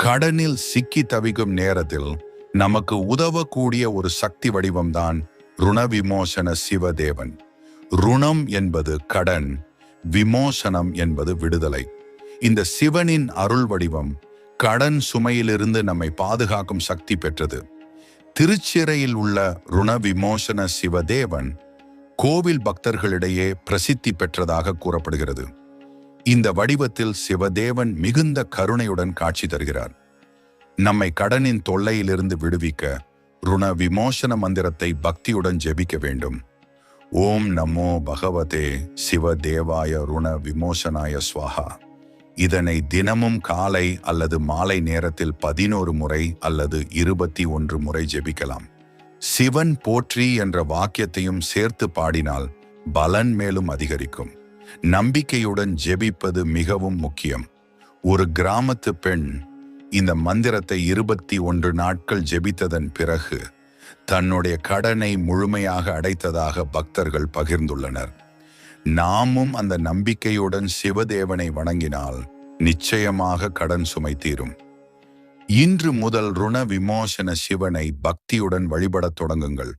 கடனில் சிக்கி தவிக்கும் நேரத்தில் நமக்கு உதவக்கூடிய ஒரு சக்தி வடிவம்தான் ருண விமோசன சிவதேவன். ருணம் என்பது கடன், விமோசனம் என்பது விடுதலை. இந்த சிவனின் அருள் வடிவம் கடன் சுமையிலிருந்து நம்மை பாதுகாக்கும் சக்தி பெற்றது. திருச்சிறையில் உள்ள ருண விமோசன சிவதேவன் கோவில் பக்தர்களிடையே பிரசித்தி பெற்றதாக கூறப்படுகிறது. இந்த வடிவத்தில் சிவதேவன் மிகுந்த கருணையுடன் காட்சி தருகிறார். நம்மை கடனின் தொல்லையிலிருந்து விடுவிக்க ருண விமோசன மந்திரத்தை பக்தியுடன் ஜெபிக்க வேண்டும். ஓம் நமோ பகவதே சிவதேவாய ருண விமோசனாய ஸ்வாஹா. இதனை தினமும் காலை அல்லது மாலை நேரத்தில் 11 முறை அல்லது 21 முறை ஜெபிக்கலாம். சிவன் போற்றி என்ற வாக்கியத்தையும் சேர்த்து பாடினால் பலன் மேலும் அதிகரிக்கும். நம்பிக்கையுடன் ஜெபிப்பது மிகவும் முக்கியம். ஒரு கிராமத்து பெண் இந்த மந்திரத்தை 21 நாட்கள் ஜெபித்ததன் பிறகு தன்னுடைய கடனை முழுமையாக அடைத்ததாக பக்தர்கள் பகிர்ந்துள்ளனர். நாமும் அந்த நம்பிக்கையுடன் சிவதேவனை வணங்கினால் நிச்சயமாக கடன் சுமை தீரும். இன்று முதல் ருண விமோசன சிவனை பக்தியுடன் வழிபடத் தொடங்குங்கள்.